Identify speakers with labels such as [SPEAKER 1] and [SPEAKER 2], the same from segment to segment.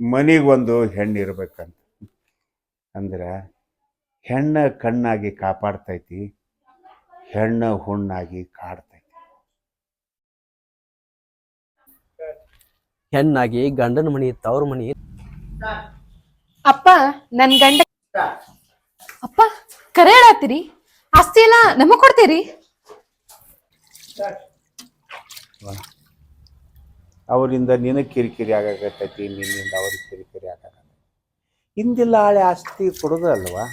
[SPEAKER 1] ಮನಿಗೊಂದು ಹೆಣ್ಣು ಇರ್ಬೇಕಂತ ಅಂದ್ರೆ ಹೆಣ್ಣ ಕಣ್ಣಾಗಿ ಕಾಪಾಡ್ತೈತಿ, ಹೆಣ್ಣ ಹುಣ್ಣಾಗಿ ಕಾಡ್ತೈತಿ.
[SPEAKER 2] ಹೆಣ್ಣಾಗಿ ಗಂಡನ ಮನಿ ತವ್ರ ಮನಿ.
[SPEAKER 3] ಅಪ್ಪ ನನ್ ಗಂಡ ಅಪ್ಪ ಕರೆ ಹೇಳತ್ತೀರಿ? ಆಸ್ತಿ ಎಲ್ಲ ನಮಗ್ ಕೊಡ್ತೀರಿ?
[SPEAKER 1] ಅವರಿಂದ ನಿನಗೆ ಕಿರಿಕಿರಿ ಆಗಾಕತ್ತೈತಿ, ನಿನ್ನಿಂದ ಅವ್ರಿಗೆ ಕಿರಿಕಿರಿ ಆಗಾಕ. ಹಿಂದಿಲ್ಲ ಹಳೆ ಆಸ್ತಿ ಕೊಡೋದು ಅಲ್ವಾ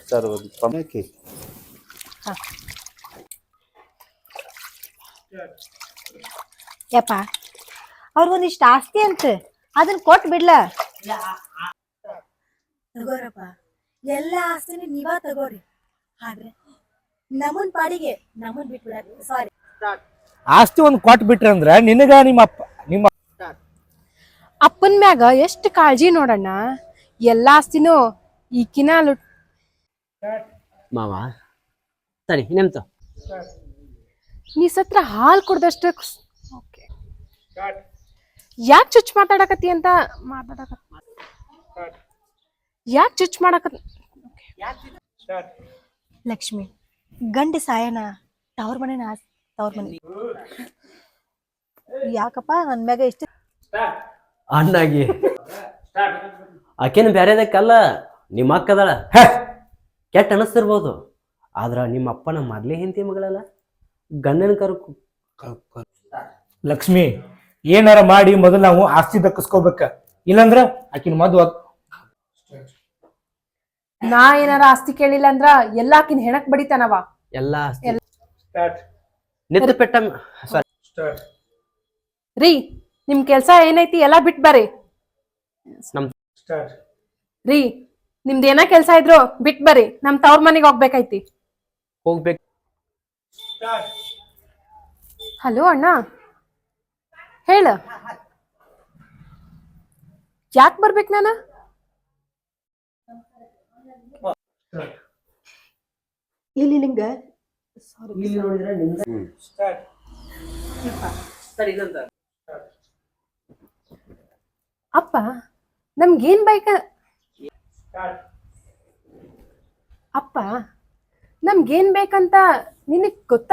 [SPEAKER 1] ಸರ್ ಒಂದು ಸಮಯಕ್ಕೆ.
[SPEAKER 4] ಯಪ್ಪ ಅವ್ರಿಗೊಂದಿಷ್ಟು ಆಸ್ತಿ ಅಂತ ಅದನ್ನ ಕೊಟ್ಟು ಬಿಡ್ಲ. ತಗೋರಪ್ಪ, ಎಲ್ಲ ಆಸ್ತಿನ ನೀವ ತಗೋರಿ, ಆದ್ರೆ ನಮ್ಮನ್ ಪಾಡಿಗೆ ನಮ್ಮನ್ ಬಿಟ್ಬಿಡ. ಸಾರಿ,
[SPEAKER 5] ಆಸ್ತಿ ಒಂದ್ ಕೊಟ್ಟು ಬಿಟ್ರಿ ಅಂದ್ರ ನಿನಗ ನಿಮ್ಮ
[SPEAKER 3] ಅಪ್ಪನ್ ಮ್ಯಾಗ ಎಷ್ಟು ಕಾಳಜಿ ನೋಡಣ್ಣ. ಎಲ್ಲಾ ಆಸ್ತಿನೂ ಈಕಿನ
[SPEAKER 2] ಮಾವ ಸರಿ ಇನ್ನೆಂತ
[SPEAKER 3] ನೀ ಸತ್ರ ಹಾಲ್ ಕುಡ್ದಷ್ಟ ಯಾಕೆ ಚುಚ್ ಮಾತಾಡಕತ್ತಿ ಅಂತ ಯಾಕೆ ಚುಚ್ ಮಾಡಕತ್.
[SPEAKER 4] ಲಕ್ಷ್ಮಿ ಗಂಡ ಸಾಯನ ತವ್ರ ಮನೆ ತವ್ರ ಮನೆ ಯಾಕಪ್ಪ ನನ್ ಮ್ಯಾಗ ಇಷ್ಟ
[SPEAKER 2] ಅಣ್ಣಾಗಿ ಆಕೆನ ಬ್ಯಾರೆದಕ್ಕಲ್ಲ, ನಿಮ್ಮ ಅಕ್ಕದಳ ಕೆಟ್ಟ ಅನಿಸ್ತಿರ್ಬೋದು. ಆದ್ರ ನಿಮ್ಮ ಅಪ್ಪನ ಮೊದ್ಲೇ ಹೆಂಡತಿ ಮಗಳಲ್ಲ, ಗಂಡನ
[SPEAKER 5] ಲಕ್ಷ್ಮಿ ಏನಾರ ಮಾಡಿ ಮೊದಲು ನಾವು ಆಸ್ತಿ ದಕ್ಕಿಸ್ಕೋಬೇಕ, ಇಲ್ಲಂದ್ರ ಆಕಿನ ಮದ್ವ.
[SPEAKER 3] ನಾ ಏನಾರ ಆಸ್ತಿ ಕೇಳಿಲ್ಲ ಅಂದ್ರ ಎಲ್ಲಾ ಆಕಿನ ಹೆಣಕ್ ಬಡಿತಾನವ.
[SPEAKER 2] ಎಲ್ಲಾ ಆಸ್ತಿ ನಿಂತು ಪೆಟ್ಟ
[SPEAKER 3] ರೀ, ನಿಮ್ ಕೆಲ್ಸ ಏನೈತಿ ಎಲ್ಲಾ ಬಿಟ್ ಬರ್ರಿ. ರೀ, ನಿಮ್ದ ಏನ ಕೆಲ್ಸ ಇದ್ರು ಬಿಟ್ ಬರ್ರಿ, ನಮ್ ತವ್ರ ಮನೆಗೆ ಹೋಗ್ಬೇಕೈತಿ.
[SPEAKER 2] ಹೋಗ್ಬೇಕು.
[SPEAKER 3] ಹಲೋ ಅಣ್ಣ, ಹೇಳ ಯಾಕೆ ಬರ್ಬೇಕು ನಾನು?
[SPEAKER 4] ಇಲ್ಲಿ ನಿಂಗ
[SPEAKER 3] ಅಪ್ಪ ನಮ್ಗೇನ್ ಬೇಕ? ಅಪ್ಪ ನಮ್ಗೇನ್ ಬೇಕಂತ ನಿನಗ್ ಗೊತ್ತ?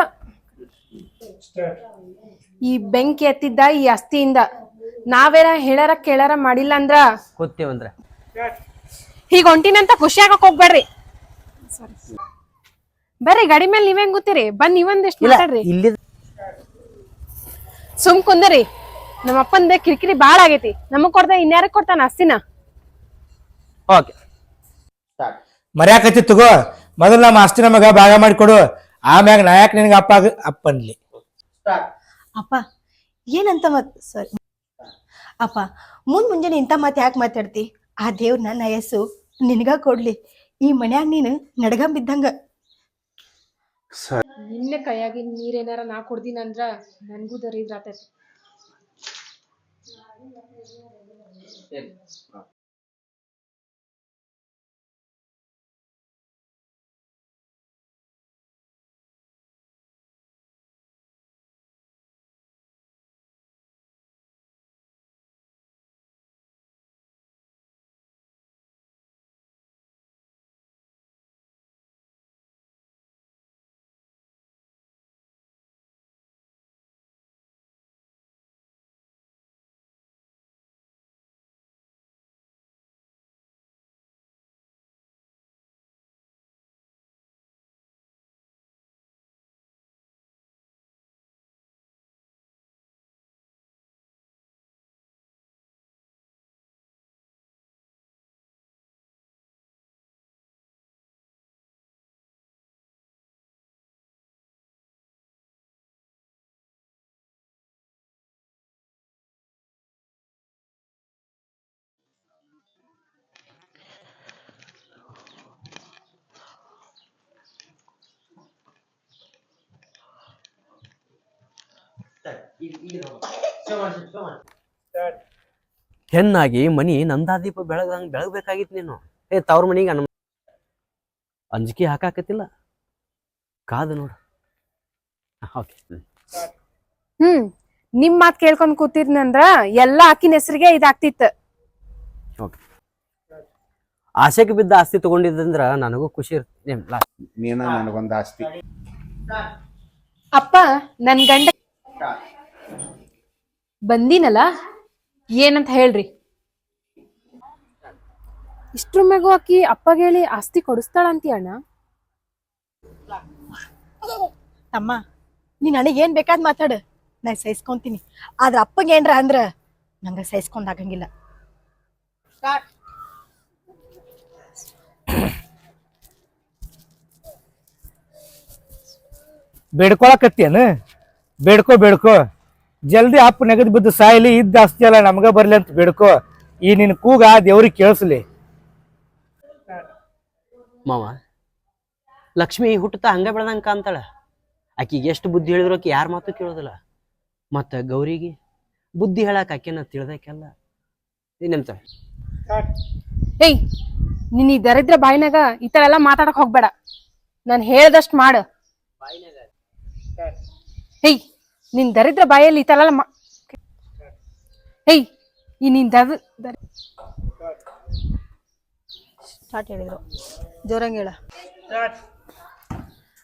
[SPEAKER 3] ಈ ಬೆಂಕಿ ಎತ್ತಿದ್ದ ಈ ಅಸ್ಥಿಯಿಂದ ನಾವೇನ ಹೇಳಾರ ಕೇಳಾರ ಮಾಡಿಲ್ಲ ಅಂದ್ರ
[SPEAKER 2] ಗೊತ್ತೇವಂದ್ರ
[SPEAKER 3] ಹೀಗ ಹೊಂಟಿನಂತ ಖುಷಿ ಆಗಕ್ ಹೋಗ್ಬೇಡ್ರಿ. ಬರ್ರಿ, ಗಾಡಿ ಮೇಲೆ ನೀವೇನ್ ಗೊತ್ತೀರಿ, ಬಂದ್ ನೀವೊಂದಿಷ್ಟು ಮಾತಾಡ್ರಿ. ಸುಮ್ ಕುಂದರಿ, ನಮ್ಮ ಅಪ್ಪಂದ ಕಿರಿಕಿರಿ ಬಾಳ ಆಗೈತಿ. ನಮಗ್ ಕೊಡ್ದ ಇನ್ಯಾರಕ್ ಕೊಡ್ತಾನ ಆಸ್ತಿನ?
[SPEAKER 5] ಮರ್ಯಾಕತಿ ತಗೋ, ಮೊದಲು ನಮ್ಮ ಆಸ್ತಿ ನಮಗ ಭಾಗ ಮಾಡಿಕೊಡು, ಆಮ್ಯಾಗ ನಾಯಕ್ ನಿನಗ ಅಪ್ಪನ್ಲಿ.
[SPEAKER 4] ಅಪ್ಪ ಏನಂತ ಸಾರಿ ಅಪ್ಪ, ಮುಂಜಾನೆ ಇಂಥ ಮಾತು ಯಾಕೆ ಮಾತಾಡ್ತಿ? ಆ ದೇವ್ರನ್ನ ನಯಸ್ಸು ನಿನಗ ಕೊಡ್ಲಿ. ಈ ಮನ್ಯಾಗ ನೀನು ನಡಗಂಬಿದ್ದಂಗ.
[SPEAKER 3] ನಿನ್ನ ಕೈಯಾಗಿ ನೀರೇನಾರ ನಾ ಕುಡ್ದಿನಂದ್ರ ನನ್ಗೂ ದರಿದ್ರ ಆತೈತಿ.
[SPEAKER 2] ಹೆಣ್ಣಾಗಿ ಮನಿ ನಂದಾದೀಪ ಬೆಳಗ್ದಂಗ ಬೆಳಗ್ಬೇಕಾಗಿತ್ತು ನೀನು. ತವ್ರ ಮನಿಗೆ ಅಂಜಿಕೆ ಹಾಕಾಕತಿಲ್ಲ, ಕಾದು ನೋಡು.
[SPEAKER 3] ನಿಮ್ ಮಾತ್ ಕೇಳ್ಕೊಂಡ್ ಕೂತಿದ್ನಂದ್ರ ಎಲ್ಲಾ ಆಕಿನ ಹೆಸರಿಗೆ ಇದಾಗ್ತಿತ್ತು.
[SPEAKER 2] ಆಸೆಗೆ ಬಿದ್ದ ಆಸ್ತಿ ತಗೊಂಡಿದ್ದಂದ್ರ ನನಗೂ ಖುಷಿ ಇರ್ತದೆ.
[SPEAKER 1] ನೀನ ನನಗೊಂದು ಆಸ್ತಿ.
[SPEAKER 3] ಅಪ್ಪ ನನ್ ಗಂಡ ಬಂದಿನಲ್ಲ ಏನಂತ ಹೇಳ್ರಿ. ಇಷ್ಟ್ರ ಮ್ಯಾಗೂ ಆಕಿ ಅಪ್ಪಗೆ ಹೇಳಿ ಆಸ್ತಿ ಕೊಡಿಸ್ತಾಳಂತಿ ಅಣ್ಣ.
[SPEAKER 4] ತಮ್ಮ ನೀನ್ ನನಗೆ ಏನ್ ಬೇಕಾದ್ ಮಾತಾಡು, ನಾ ಸಹಿಸ್ಕೊಂತೀನಿ. ಆದ್ರ ಅಪ್ಪಗೆ ಏನ್ರ ಅಂದ್ರ ನಂಗ ಸಹಿಸ್ಕೊಂಡಾಗಂಗಿಲ್ಲ.
[SPEAKER 5] ಬೇಡ್ಕೊಳಕತ್ತೇನು? ಬೇಡ್ಕೋ ಬೇಡ್ಕೋ, ಜಲ್ದಿ ಅಪ್ಪ ನೆಗದ್ ಬಿದ್ದು ಸಾಯ್ಲಿ, ಇದ್ದ ಆಸ್ತಿ ಅಲ್ಲ ನಮಗ ಬರ್ಲಿ ಅಂತ ಬೇಡ್ಕೋ. ಈ ನಿನ್ ಕೂಗ ದೇವ್ರಿಗೆ ಕೇಳಿಸ್ಲಿ.
[SPEAKER 2] ಮಾವ, ಲಕ್ಷ್ಮಿ ಹುಟ್ಟುತ್ತಾ ಹಂಗ ಬೆಳ್ದಂಗ ಕಾಂತಾಳ. ಆಕಿಗೆ ಎಷ್ಟು ಬುದ್ಧಿ ಹೇಳಿದ್ರು ಆಕಿ ಯಾರ ಮಾತು ಕೇಳೋದಿಲ್ಲ. ಮತ್ತ ಗೌರಿಗೆ ಬುದ್ಧಿ ಹೇಳಕ್ ಆಕೆನ ತಿಳ್ದಕ್ಕೆಲ್ಲ ಏನಂತ.
[SPEAKER 3] ಏಯ್, ನೀನ್ ಈ ದರಿದ್ರ ಬಾಯಿನಾಗ ಈ ತರ ಎಲ್ಲಾ ಮಾತಾಡಕ್ ಹೋಗ್ಬೇಡ. ನಾನ್ ಹೇಳ್ದಷ್ಟ್ ಮಾಡು. ಹೇಯ್, ನಿನ್ ದರಿದ್ರ ಬಾಯಲ್ಲಿ ಈ ತರ ಎಲ್ಲ ಹೇಯ್, ಈ ನಿನ್
[SPEAKER 4] ಸ್ಟಾರ್ಟ್ ಹೇಳಿದ್ರು ಜೋರಂಗ ಹೇಳ.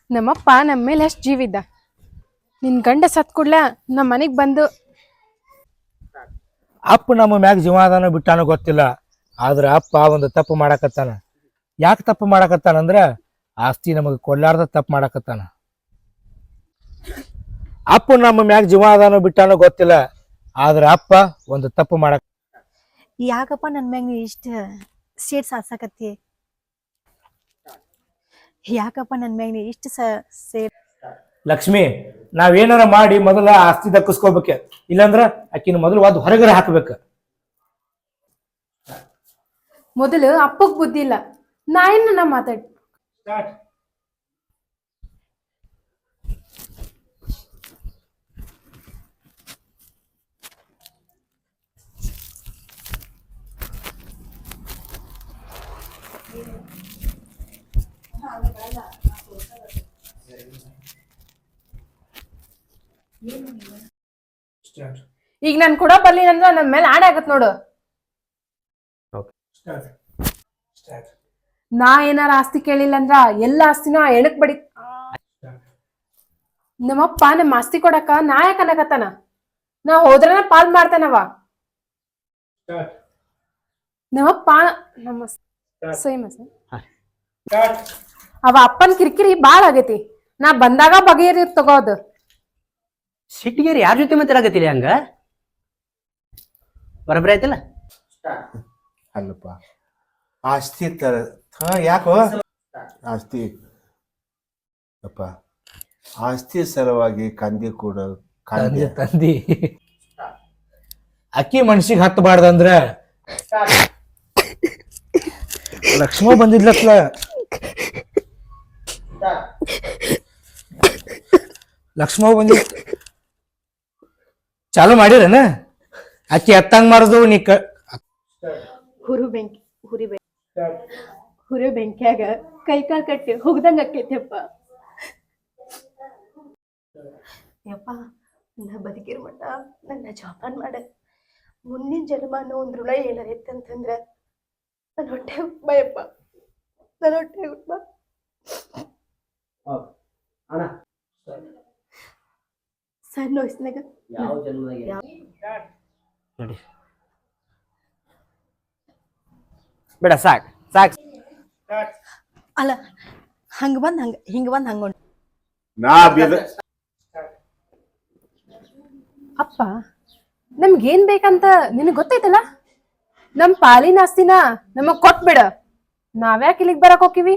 [SPEAKER 3] ನಮ್ಮಪ್ಪ ನಮ್ಮ ಮೇಲೆ ಎಷ್ಟು ಜೀವಿದ್ದ. ನಿನ್ ಗಂಡ ಸತ್ ಕೂಡ್ಲ ನಮ್ಮ ಮನೆಗ್ ಬಂದು
[SPEAKER 5] ಅಪ್ಪ ನಮ್ಮ ಮ್ಯಾಗ ಜೀವಾದಾನ ಬಿಟ್ಟಾನ ಗೊತ್ತಿಲ್ಲ, ಆದ್ರ ಅಪ್ಪ ಒಂದು ತಪ್ಪು ಮಾಡಾಕತ್ತಾನ. ಯಾಕೆ ತಪ್ಪು ಮಾಡಾಕತ್ತಾನಂದ್ರ ಆಸ್ತಿ ನಮಗೆ ಕೊಡ್ಲಾರ್ದ ತಪ್ಪು ಮಾಡಾಕತ್ತಾನ. ಅಪ್ಪ ನಮ್ಮ ಮ್ಯಾಗ ಜೀವಾದಾನ ಬಿಟ್ಟಾನ ಗೊತ್ತಿಲ್ಲ, ಆದ್ರ ಅಪ್ಪ ಒಂದು ತಪ್ಪು ಮಾಡಾಕ.
[SPEAKER 4] ಯಾಕಪ್ಪ ನನ್ ಮ್ಯಾಗ ನೀ ಇಷ್ಟ ಸೇಡ್ ಸಾಸಕತ್ತಿ? ಯಾಕಪ್ಪ ನನ್ ಮ್ಯಾಗ ನೀ ಇಷ್ಟ ಸೇಡ್?
[SPEAKER 5] ಲಕ್ಷ್ಮಿ, ನಾವೇನಾರ ಮಾಡಿ ಮೊದಲ ಆಸ್ತಿ ದಕ್ಕಿಸ್ಕೋಬೇಕ, ಇಲ್ಲಾಂದ್ರ ಆಕಿನ ಮೊದಲು ಒಂದು ಹೊರಗಡೆ ಹಾಕ್ಬೇಕ.
[SPEAKER 3] ಮೊದಲು ಅಪ್ಪಗ್ ಬುದ್ಧಿ ಇಲ್ಲ, ನಾ ಏನ ಮಾತಾಡ್. ಈಗ ನನ್ ಕೂಡ ಬರ್ಲಿಲ್ಲ ಅಂದ್ರ ನನ್ ಮೇಲೆ ಆಣೆ ಆಗತ್ ನೋಡು. ನಾ ಏನಾರ ಆಸ್ತಿ ಕೇಳಿಲ್ಲ ಅಂದ್ರ ಎಲ್ಲ ಆಸ್ತಿನ ಎಣಕ್ ಬಡಿ. ನಮ್ಮಪ್ಪ ನಮ್ಮ ಆಸ್ತಿ ಕೊಡಕ ನಾ ಯಾಕ ಅನ್ನಕತ್ತಾನ? ನಾ ಹೋದ್ರನ ಪಾಲ್ ಮಾಡ್ತಾನವ. ನಮ್ಮಪ್ಪ ನಮ್ಮ ಅವ ಅಪ್ಪನ್ ಕಿರಿಕಿರಿ ಬಾಳ ಆಗೈತಿ. ನಾ ಬಂದಾಗ ಬಗೆಹರಿ ತಗೋದು.
[SPEAKER 2] ಸಿಟ್ಟಿಗೇರಿ ಯಾರ ಜೊತೆ ಮಾತಾಡಕತ್ತಿಲ್ಲ ಹಂಗ? ಬರಬರಿ ಆಯ್ತಲ್ಲ.
[SPEAKER 1] ಅಲ್ಲಪ್ಪ, ಆಸ್ತಿ ತರ ಯಾಕೋ ಆಸ್ತಿ ಅಪ್ಪ, ಆಸ್ತಿ ಸಲುವಾಗಿ ಕಂದಿ ಕೂಡ
[SPEAKER 5] ತಂದಿ ಅಕ್ಕಿ ಮನ್ಸಿಗೆ ಹತ್ತಬಾರ್ದಂದ್ರ ಲಕ್ಷ್ಮ ಬಂದಿದ್ಲತ್ಲ. ಲಕ್ಷ್ಮ ಬಂದಿದ್ ಚಾಲು ಮಾಡಿರನ? ಅಕ್ಕಿ ಹತ್ತಂಗ್ ಮಾಡುದು ನೀ
[SPEAKER 4] ಹುರು ಬೆಂಕ್ಯಾಗ ಕೈ ಕಾಲ್ ಕಟ್ಟಿ ಹೋಗ್ದಂಗ ಆಕೈತೆಪ್ಪ. ಯಪ್ಪ, ನಾ ಬದುಕಿರ ಮಟ್ಟ ನನ್ನ ಜೋಪಾನ ಮಾಡ. ಮುಂದಿನ ಜನ್ಮ ಅನ್ನೋ ಒಂದ್ ಋಣ ಏನಾರ ಇತ್ತಂತಂದ್ರ ನನ್ನ ಹೊಟ್ಟೆ ಹುಟ್ಬಯಪ್ಪ, ನನ್ನ ಹೊಟ್ಟೆ ಹುಟ್ಬ. ಸಣ್ಣ ವಯಸ್ಸಿನಾಗ
[SPEAKER 2] ಬೇಡ, ಸಾಕ್ ಸಾಕ್.
[SPEAKER 4] ಅಲ್ಲ, ಹಂಗ ಬಂದ್ ಹಿಂಗ ಬಂದ್ ಹಂಗ
[SPEAKER 1] ನಾ
[SPEAKER 3] ಅಪ್ಪ ನಮ್ಗೇನ್ ಬೇಕಂತ ನಿನಗ್ ಗೊತ್ತೈತಲ್ಲ. ನಮ್ ಪಾಲಿನ ಆಸ್ತಿನ ನಮಗ್ ಕೊಟ್ಬಿಡ. ನಾವ್ಯಾಕೆ ಇಲ್ಲಿಗ್ ಬರಕ್ ಹೋಗಿವಿ?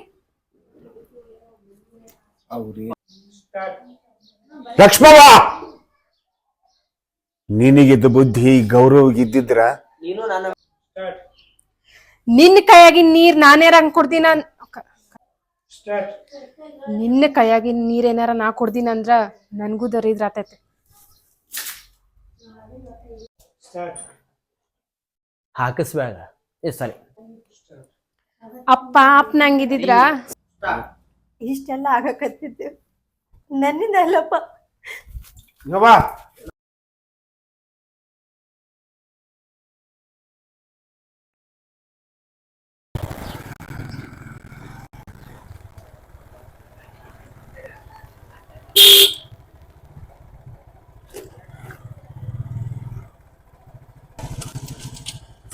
[SPEAKER 5] ಲಕ್ಷ್ಮವ್ವ,
[SPEAKER 1] ನಿನಗಿದ್ದ ಬುದ್ಧಿ ಗೌರವಗಿದ್ದಿದ್ರ
[SPEAKER 3] ನಿನ್ನ ಕೈಯಾಗಿನ ನೀರ್ ನಾನೇರ ಹಂಗ್ ಕುಡ್ದಿನ, ನಿನ್ನ ಕೈಯಾಗಿನ ನೀರ್ ಏನಾರ ನಾ ಕುಡ್ದಿನ ಅಂದ್ರ ನನ್ಗೂ ದರಿದ್ರ ಆತೈತೆ.
[SPEAKER 2] ಹಾಕಿಸ್ಬೇಡ. ಸರಿ,
[SPEAKER 3] ಅಪ್ಪ ಅಪ್ಪನಂಗಿದ್ರ
[SPEAKER 4] ಇಷ್ಟೆಲ್ಲ ಆಗಕತ್ತಿದ್ದು ನನ್ನಿಂದ ಅಲ್ಲಪ್ಪ.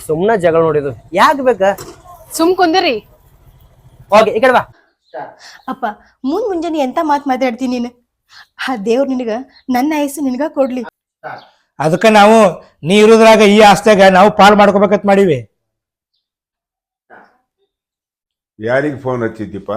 [SPEAKER 2] ಸುಮ್ಮನೆ ಜಗಳ ನೋಡಿದು ಯಾಕೆ ಬೇಕ
[SPEAKER 3] ಸುಮ್ ಕುಂದಿರಿ.
[SPEAKER 2] ಓಕೆ ಈ ಕಡೆ ಬಾ.
[SPEAKER 4] ಅಪ್ಪ ಮುಂಜಾನೆ ಎಂತ ಮಾತು ಮಾತಾಡ್ತೀನಿ ನೀನು. ಆ ದೇವ್ರು ನಿನಗ ನನ್ನ ಆಯಸ್ಸು ನಿನಗ ಕೊಡ್ಲಿ.
[SPEAKER 5] ಅದಕ್ಕೆ ನಾವು ನೀ ಇರೋದ್ರಾಗ ಈ ಆಸ್ತಿಯಾಗ ನಾವು ಪಾಲ್ ಮಾಡ್ಕೋಬೇಕಂತ ಮಾಡೀವಿ.
[SPEAKER 6] ಯಾರಿಗೆ ಫೋನ್ ಹಚ್ಚಿದ್ದೀಪ?